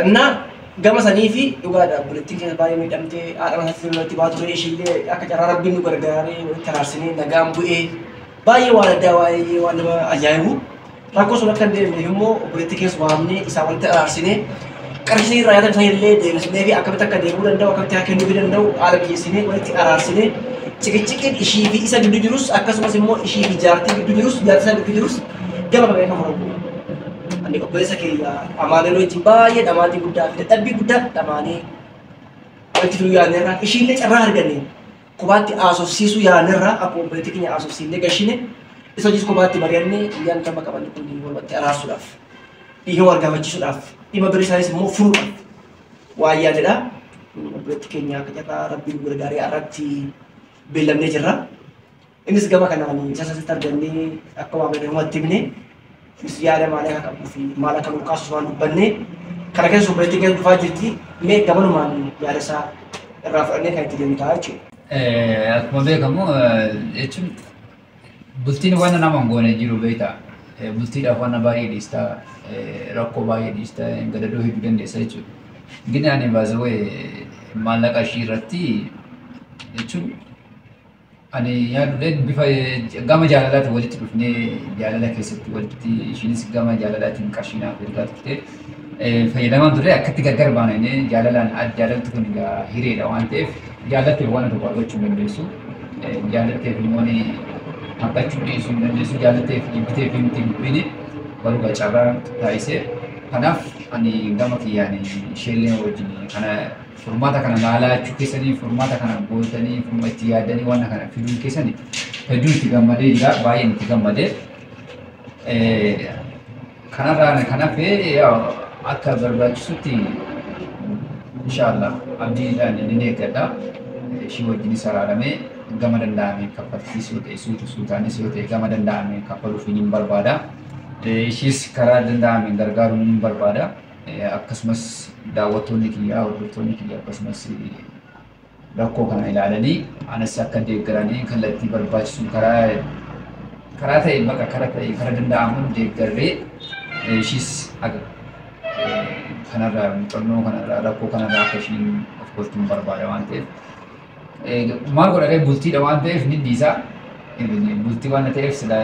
እና gama sanii fi dhugaadha bultiin keessa baay'ee miidhamtee haadha manaa sirriitti baatu ta'ee ishillee akka carraa rabbiin nu gargaaree walitti araarsinee nagaan bu'ee baay'ee waan addaa baay'ee waan nama ajaa'ibu rakkoo sun akka hin deemne immoo bultii keessa waamnee isaa walitti araarsinee qarshii irraa yaatan isaa illee deebisnee fi akkamitti akka deemuu danda'u akkamitti akka kennuu danda'u haala biyyeessinee walitti araarsinee cikichiqiin ishii fi isa gidduu jirus akkasumas immoo ishii fi jaartii gidduu jirus jaartii isaa gidduu jirus gama baay'ee kan furamu. Ani obboleessa keenya amaanee wajjin baay'ee dhamaatii guddaa fi dadhabbii guddaa dhamaanii walitti fiduu yaadneerra ishiillee carraa arganne kophaatti haasofsiisuu yaadneerra akkuma obboleettii keenya haasofsiisnee gashine isa hojii kophaatti mari'annee guyyaan kan qaban kun walitti araarsuudhaaf dhiihoo argaamachiisuudhaaf dhimma biraa isaanis immoo furuudhaaf waan yaadedha. Obboleettii keenya akka carraa rabbiin gargaaree irratti beellamnee jirra. Innis gama kanaan isa sasitti argannee akka waan beekamatti himne yaada maalii akka qabuu fi maal akka nuqaasu waan dubbanne kana keessa obboleettii keessa dhufaa jirti mee gabanumaan yaada isaa irraa fudhannee kan itti deemu ta'a jechuudha. Akkuma beekamu jechuun bultiin waan nama hin goone jiru beektaa bultiidhaaf waan baay'ee dhiistaa rakkoo baay'ee dhiistaa gadadoo hedduu dandeessa jechuudha. Gini ani baasawee maallaqa ishii irratti jechuun ani yaadudeen bifa gama jaalalaatiin walitti dhufnee jaalala keessatti walitti ishiinis gama jaalalaatiin qarshinaaf ergaa turte fayyadamaan ture akkatti gargar baanee jaalalaan jaalalti kun egaa hireedha waan ta'eef jaalatteef waan tokko argachuu dandeessu jaalatteef immoo haqachuu dhiisuu dandeessu jaalatteef jibbiteef miti dubbine baruu carraa taasisee kanaaf ani gama kiyyaan isheellee wajjin kana formaata kana laalaachuu keessanii formaata kana gootanii furma itti yaadanii waan kana fiduu keessanii hedduu itti gammadee jira baay'een itti gammadee kanarraa kanaaf akka barbaachisutti inshaallah abdiidhaan inni eeggadha ishii wajjin saraaramee gama danda'amee kaffalchiisuu ta'e suutaanis yoo ta'e gama danda'amee kaffaluuf hin barbaada ishiis karaa danda'ameen gargaaruun hin barbaada. Akkasumas daawwattoonni kiyyaa hordoftoonni kiyyaa akkasumas rakkoo kana ilaalanii anas akka deeggaranii kallattii barbaachisuun karaa ta'e bakka karaa danda'amuun deeggarree ishiis kanarraa muuxannoo kanarraa rakkoo kanarraa akka ishiin of gochuun barbaada waan ta'eef maal godhatee bultiidha waan ta'eef ni dhiisa bultii waan ta'eef sila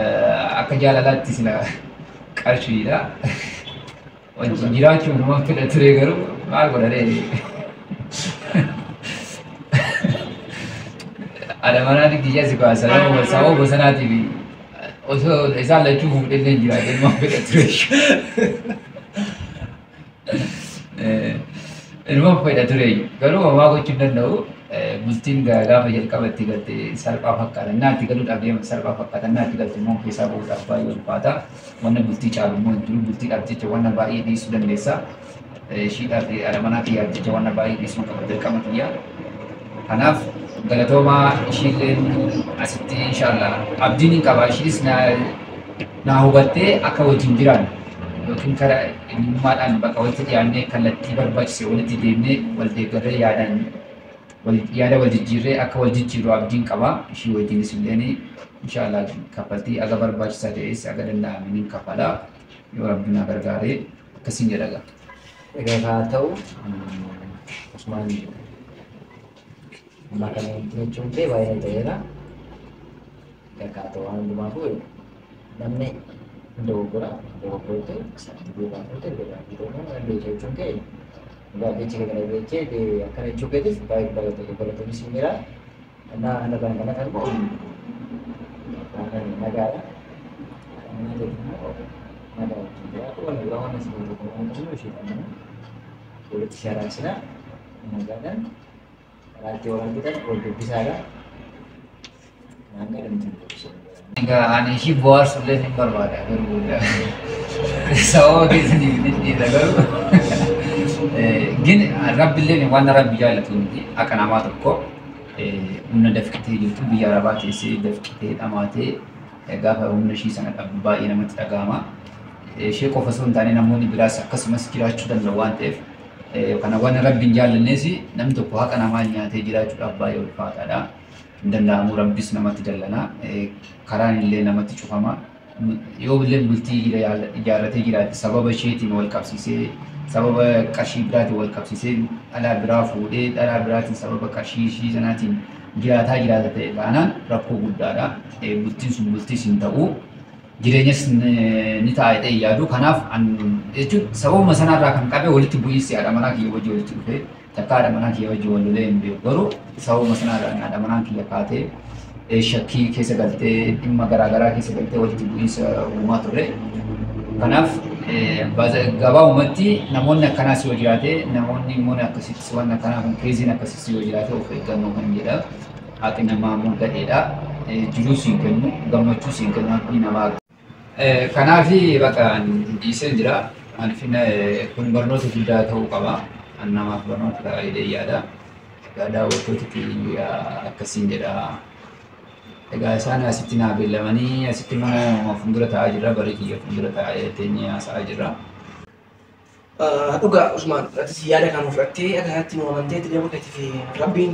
akka jaalalaatti sila qarshiidha. Wajjin jiraachuun nama fedha ture garuu maal godhatee adamanaan kiyya si baasa sababa bosanaatiif osoo isaan lachuu fuudhee jiraatee nama fedha ture nama fedha ture garuu homaa gochuu danda'u bultiin gaafa jalqabatti galte salphaa fakkaata naatti galuudhaaf deema salphaa fakkaata naatti galte immoo keessaa bahuudhaaf baay'ee ulfaata wanna bultii caalu immoo jiru bultiidhaaf jecha wanna baay'ee dhiisuu dandeessa ishiidhaaf adamanaa kiyyaaf jecha wanna baay'ee dhiisuu qaba dirqama kiyyaa kanaaf galatoomaa ishiillee asitti inshaallah abdiin hin qaba ishiis naa hubattee akka wajjin jiraan yookiin karaa eenyummaadhaan bakka walitti dhiyaannee kallattii barbaachise walitti deemnee wal deeggarree yaadaan yaada wal jijjiirree akka wal jijjiiru abdiin qaba ishii wajjinis illee inshaallah kaffaltii aga barbaachisaa ta'es aga danda'ameen hin kaffala yoo rabbiin na gargaaree akkasiin jedhaga. Egaa haa ta'u Usmaan amma kana jechuun ta'e baay'ee ta'eera. Egaa haa ta'u waan hundumaafuu namni dogoggorte isaatti beekamu ta'e jechuun ta'e baay'ee kana beekee akkana jechuun keetis baay'ee barattoonni simira እና እንደዛን kana kan mau negara ini jadi negara juga aku kan bilang kan sebelum itu sih kan boleh siaran sana negara kan radio orang kita boleh bisa kan nggak ada macam enggak aneh sih bos sudah sih berbeda berbeda so gitu nih baru gini rabbilee ni waan rabbi jaalatu miti akka namaa tokko humna dafqitee jirtu biyya arabaa keessee dafqitee dhamaatee gaafa humna ishii sana dhabu baay'ee namatti dhagahama ishee qofa osoo hin taane namoonni biraas akkasumas jiraachuu danda'u waan ta'eef kana waan rabbiin jaallannees namni tokko haqa namaa nyaatee jiraachuudhaaf baay'ee ulfaataadha hin danda'amu rabbis namatti dallana karaan illee namatti cufama yoo illee bultii ijaarratee jiraate sababa isheetiin wal qabsiisee سبب قشي براتي والكبسيسين على برافو إيه على براتي سبب قشي شيء زناتين جراتا تبانا ركو قدارا بلتين تاو جرينيس نتاعي يادو كناف عن إيجو سبب مثلا راكم كابي ولتي بويسي على مناكي وجه ولتي بوي تكاد مناكي وجه ولولين بيقولوا سبب مثلا على مناكي يكاتي شكي كيسة قلتي إما غرا كيسة قلتي ولتي بويس وما تري كناف بعض غابة ومتي نموننا كناسي وجراته نموني مونا كسيت سوانا كناف كريزينا كسيت وجراته وفيكا نوكن جدا هاتنا ما مونكا إيدا جلوسين كنو غمتشوسين كنو نما كنافي بقى ديسن جرا أنفينا كن برنوت في داته وقبا أنما برنوت كايدي يادا كادا وكوتي كسين جرا Egaa isaan asitti naa beellamanii asitti mana fuuldura taa'aa jirra barii kiyya fuuldura taa'ee teenyee haasa'aa jirra. Dhugaa Usmaan atis yaada kan fudhattee akkatti nu amantee deemu kati rabbiin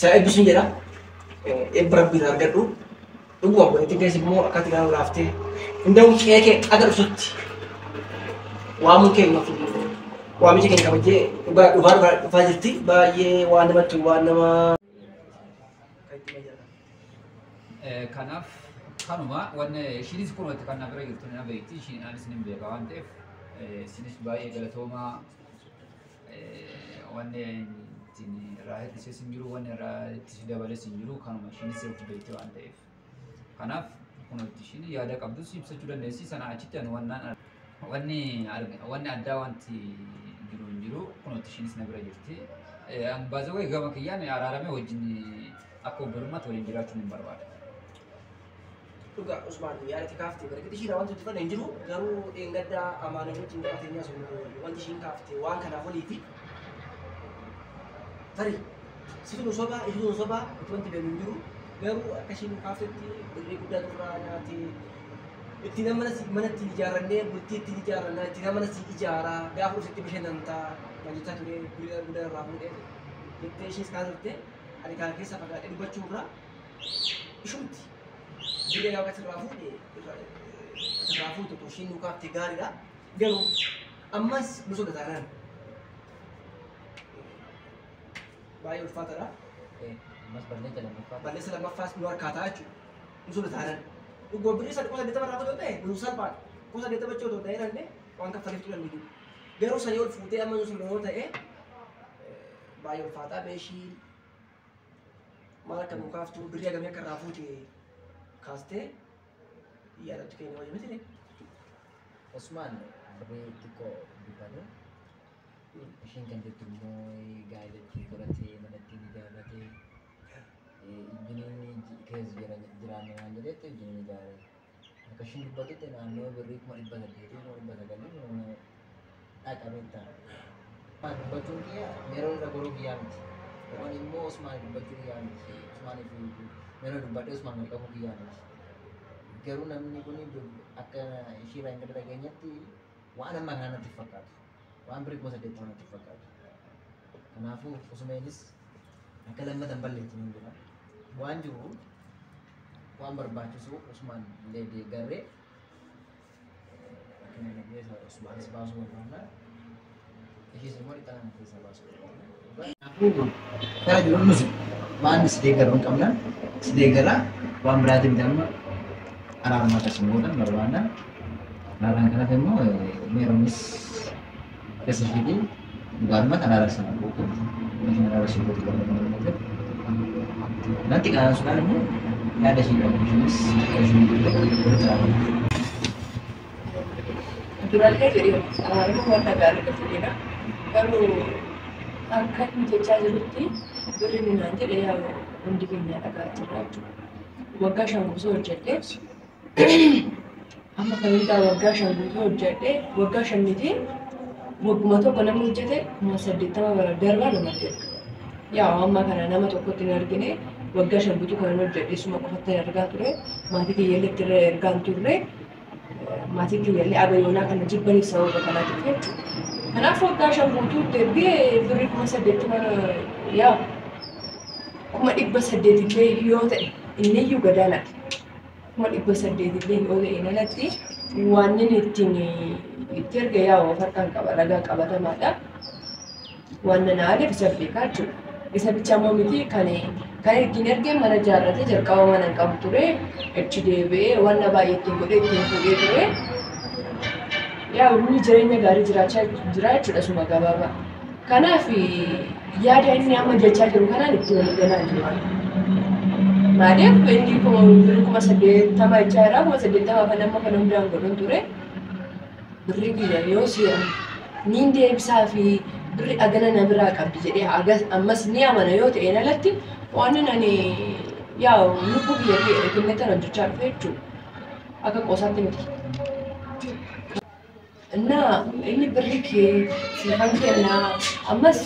saa eebbisuun jedha eebba rabbiin argadhu dhuguma godhatti keessa immoo akkatti gaanu laaftee hunda'uun qeekee akka dhufsutti waamuun keenya waamicha keenya kabajee dhufaa jirti baay'ee waan namatti waan nama kanaaf kanuma wanne ishiinis kun wanta kana bira jirtu na beekti ishiin anis nin beeka waan ta'eef isinis baay'ee galatoomaa wanne ittiin irraa hir'isee sin jiru wanne irraa itti dabalee sin jiru kanuma ishiinis irratti beekte waan ta'eef kanaaf kun wanta ishiin yaada qabdus ibsachuu dandeessi sana achitti ani wanni addaa wanti jiru kun wanta ishiinis na bira jirti baazawee gama kiyyaan araaramee wajjin akka obbolummaatti waliin jiraachuun hin barbaada. Dhugaa Usmaan yaadatti kaaftee barreeffamti ishiin wanti hojjetan hin jiru garuu dheengaddaa amaanee wajjin qabateenyaa sun wanti ishiin kaaftee waan kanaaf oliiti. Tarii situ sobaa ishuu sobaa itti wanti beeku hin jiru garuu akka ishiin kaaftetti birrii guddaa turraa nyaatee itti manatti ijaarrannee bultii itti ijaarrannaa itti manatti ijaaraa gaafa dhufitti bashannantaa hojjechaa ture birrii guddaa irraa fuudhee jettee ishiis kaasirtee ani kana keessa fagaadhee dubbachuu irraa ishumti. Jika yang kasih rafu tu shin nuka tiga ida, garu, amas musuh dataran. Bayu fatara, mas balik dalam apa? balik selama fas luar kata aja, musuh dataran. Tu gua beri satu kali kita rafu tu deh, berusaha pak, kau sada kita baca tu daerah ni, angkat tarif tu lagi. Garu saya ul fute aman musuh lorot bayu fatara beshi, malah kamu kaf tu beri agaknya ke rafu je. Kaste, iya ada juga yang wajib mesti ni. Osman, berarti kok di mana? Mungkin kan dia tumui gaya itu berarti mana tinggi dia berarti. Ini kes jiran dengan jadi tu jenis jari. Kasih di bagi tu nano beri mau ibadah diri, mau ibadah kali, mau tak minta. Mak baju dia, merah dah baru kian. Orang ini mau Osman baju kian, Osman itu. Meron dubate Usman mereka mukian. Garu namni kuni akka ishira yang kada ganya ti wana mangana tifakat. Wan break masa detu na tifakat. Kanafu Usmanis akka lamma tambal itu ngira. Wan ju wan berbacu su Usman lede garre. Akhirnya dia Usman sebasu mana. Ini semua di tangan kita sebasu. Aku cara jual musik. Wan sedekar kamna. Sedekara wan berarti dalam arah mata semua kan berwarna larang kana temo meromis kesehidi garma kana rasa buku mungkin ada rasa buku nanti kan sekarang ini ada sih bisnis durante jadi itu warna baru kemudian kalau akan menjajah seperti beri nanti dia undikinya agak cepat wagga shanguzo hojjete amma kanita wagga shanguzo hojjete wagga shanniti wagguma tokko namni hojjete kuma 80 bara darba nama jedha yaa amma kana nama tokkotti hin argine wagga shanguzo kana hojjete suma qofattee argaa ture maatii kiyyaalletti irra ergaan turre maatii kiyyaallee abayyoonaa kana jibbanii sababa kanaatiif jechuudha kanaaf waggaa shanguzo deebi'ee birrii kuma 80 yaa kuma 800 illee yoo ta'e inni iyyuu gadaanaadha. Kuma 800 illee yoo ta'e nalatti waan inni itti erga yaa'u farqaan qaba ragaa qabatamaadha. Waan na adeef isa beekaa jechuudha. Isa bicha immoo miti kan ittiin ergee mana ijaarratee jalqaba mana hin qabu ture achi deebi'ee waan baay'ee ittiin godhee ittiin fuudhee ture. Yaa inni jireenya gaarii jiraachaa jira jechuudha suma gabaabaa. Kanaaf yaada inni amma jechaa jiru kanaan itti walii galaa jiru. Maaliif inni kuma 80 jechaa jira kuma 80 kan amma kan hundaan godhan ture. Birrii kiyya yoo si'an niin deebisaa fi birri agana na biraa qabdi jedhee ammas ni amana yoo ta'e alatti waan ani yaa lubbuu kiyya kennetan hojjechaa dhufe jechuudha. Akka qoosaatti miti. እና inni birri kee siifan kennaa ammas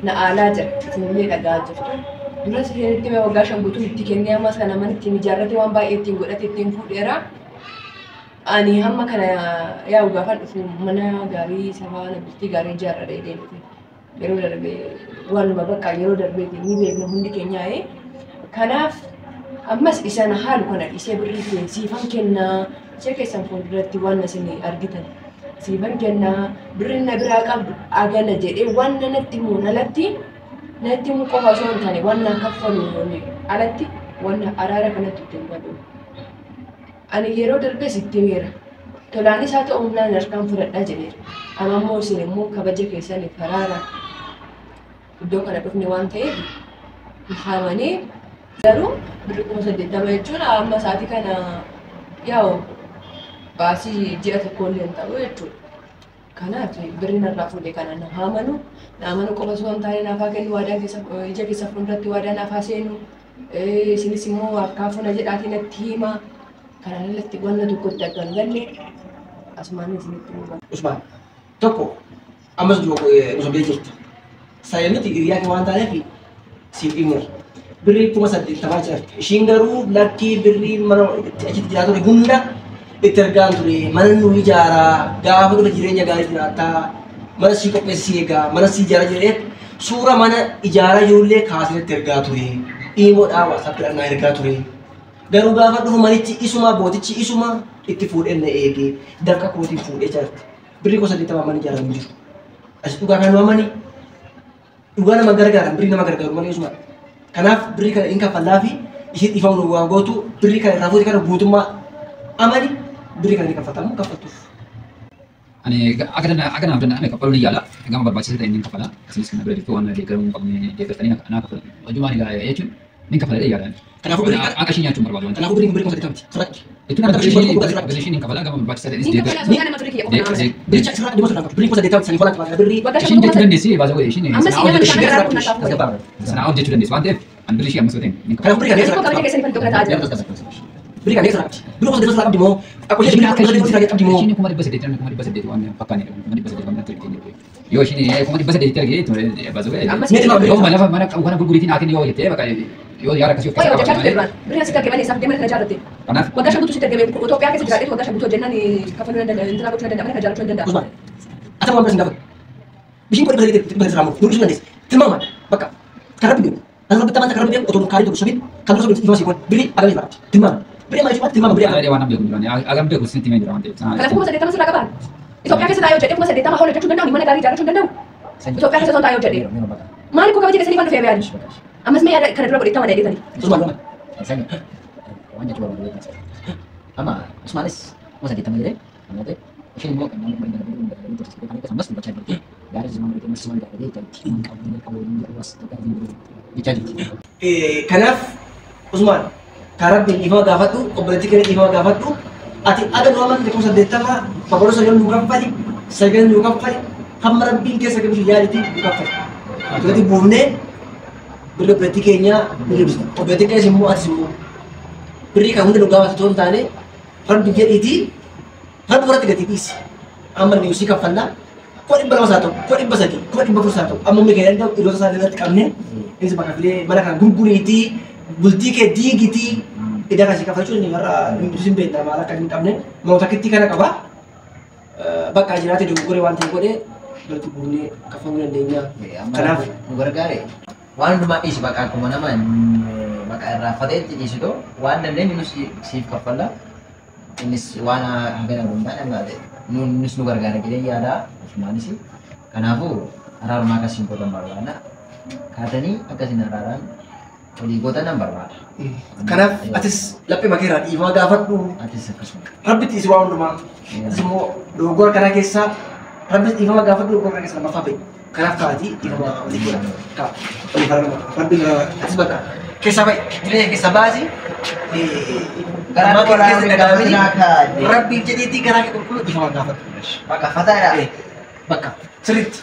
na aalaa jira isinillee dhagaa jirtu. Duras itti mee waggaa 5 guutuu itti kennee ammas kana mana ittiin ijaarrate waan baay'ee ittiin godhate ittiin fuudheera. Ani hamma kana yaa gaafan dhufu mana gaarii sabaa na bultii gaarii ijaarradhee deemte. Yeroo darbee waanuma bakka yeroo darbee ni beekna hundi keenyaa'ee. Kanaaf ammas isa na haalu kana isee birri kee siifan kennaa ishee keessan fuulduratti waan isin argitan. Siifan kennaa birri na biraa qabdu agana jedhee waan natti himuun alatti natti himuu qofa osoo hin taane waan na kaffalu alatti waan araara kanatti ittiin godhu. Ani yeroo darbee sitti himeera. Tolaanis haa ta'u humnaan harkaan fudhadhaa jedheera. Amma immoo isin immoo kabaja keessaniif haraara iddoo kana dhufne waan ta'eef haamanii garuu birri 80 jechuun amma sa'aatii kana yaa'u baasii ji'a tokkollee hin ta'u jechuudha. Kanaaf birri narraa fuudhee kana na haamanu qofa osoo hin taane naafaa kennu waadaa ija keessa fuulduratti waadaa naafaa seenu isinis immoo harkaa funa jedhaatiin natti hima. Kanaan alatti wanta tokkotti akka hin galle asumaan isinitti hima. Usmaan tokko ammas dura osoo bee jirta. Saayiniti hiriyaa kan waan taaneef siif dhimma. Birrii 80 jirti. Ishiin garuu lakkii birrii mana achitti jiraatu hunda itti argaan ture. Mana nu ijaaraa gaafa dhufe jireenya gaarii jiraataa mana sii qopheessii eegaa mana sii ijaaraa jedhee suura mana ijaaraa jirullee kaasee itti ergaa ture. Dhiimoodhaa waasaappiidhaan naa ergaa ture. Garuu gaafa dhufu manichi isuma bootichi isuma itti fuudhee na eegee dafqa kootiin fuudhee jirti. Birrii 80 mana ijaaramu jiru. As dhugaa kan waamani dhugaa nama gargaaran birrii nama gargaaru malee isuma. Kanaaf birrii kana hin kaffallaa fi ishee dhiifamu waan gootu birrii kana irraa fuudhee kana guutummaa amani birrii kana ni kaffatamu kaffattuuf. Ani akan abdan ane kapal ni yala, agama berbasis dari ini kapala, asinis kena berada di tuan di kerung kami di kereta ni nak kapal. Cuma ni gaya ya cun, ni kapal ada yala. Kenapa beri? Akasinya cuma berbagai. Kenapa beri kau tadi kami? Surat. Itu nak berisi ni kapala agama berbasis dari ini. Beri cak surat di mana surat? Beri kau tadi kami sani kolam kemana? Beri. Sini dia tulen desi, bahasa gue sini. Amma sini yang nak Sana dia tulen desi. Wante, ambil sih amas kuting. Kenapa beri kan? Kau kerja kesini untuk kereta aja. Beri kan surat. Beri kau tadi surat di mana? Aku jadi beri kau tadi surat di mana? Sini kumari bahasa dia, kumari bahasa dia tu ane pakai ni, kumari bahasa dia mana terkini. Yo sini kumari bahasa dia terkini tu bahasa gue. Oh mana bukan gurguritin akhirnya yo itu ya pakai. Yo yara kasih. Oh ya udah cakap duluan. Beri hasil kerja mana? Sampai mana kerja berarti? Karena Wagah syabutu sitar kerja. Utopia kerja berarti wagah syabutu jenah ni kapan anda interaksi dengan anda mana kerja dengan anda. Usman. Asal mau bersih dapat. Bising kau bahasa dia bahasa ramu. Dulu sudah des. Terima mana? Baka. Karena begini. Lalu kita mana karena dia otonom kali tu subit. Kalau subit itu masih kuat. Beri agak lebih. Terima. Beri macam mana? Terima beri. ada dia warna biru ni. Agam dia khusus timnya dia wanti. Kalau aku masa datang sudah kapan? Utopia kerja tayo jadi aku masa datang mahal kerja dengan mana kali kerja dengan anda. Utopia kerja tayo jadi. Mana aku kerja kesini mana Februari? Amas me ada kerja berapa ditambah dari tadi? Usman. Saya wanita coba boleh tak? Ama, Usmanis, masa ditambah jadi? Kamu tu, saya mau kamu main dalam terus kita kan sama baca berarti. Dari zaman itu masih ada jadi tim kamu ini luas tekan dicari. Kanaaf Usman karaa ifa gaafadhu obboleettii keenya ifa gaafadhu ati ada dua manti kuusa deettama babaloo sagalee nu kaffali sagalee nu kaffali hamma rabbiin keessa gabisu yaaditi nu kaffali. Ati buufnee birrii obboleettii keenya ni ibsa. Obboleettii keessa immoo atis immoo birrii kan hunda nu gaafatu ta'uu hin taane rabbi jedhiiti rabbi biratti gati dhiisi. Amma ni usii kaffallaa koo 200 haa ta'u koo 300 koo 400 haa ta'u amma meeqa jedhan iddoo isaa irratti qabnee innis bakka filee mana kana gurguriitii bultii kee diigitii idaa kasii kaffachuun inni warra hin beektaa maal akka hin qabne moota kittii kana qaba bakka jiraate dogoggoree waan ta'e godhee birrii buufnee kaffaluu dandeenya. Kanaaf nu gargaare waan hundumaa dhiisi bakka akkuma nama bakka irraa fatee dhiisitu waan dandeenyu nus siif kaffalla innis waan hagana hundaadhaan malee nus nu gargaara jedhee yaada Usmaanis kanaafuu araarumaa akkasiin godhan barbaada kaatanii akkasiin araaraan olii godhan barbaada. Kanaaf atis laphee makeeraa dhiifama gaafadhu. Atis akkasuma. Rabbitti isi waa hundumaa. Atis immoo dogoggora kanaa keessaa rabbi dhiifama gaafadhu dogoggora kana keessa lammaffaa ba'i. Kanaaf kaatii dhiifama olii godhan. Kaa olii faana rabbi atis bakka keessaa ba'i. Jireenya keessa baasi. Garaa keessa gadaamini rabbiif jedheetii garaa kee qulqulluu dhiifama gaafadhu. Bakka fataadha. Bakka sirriitti.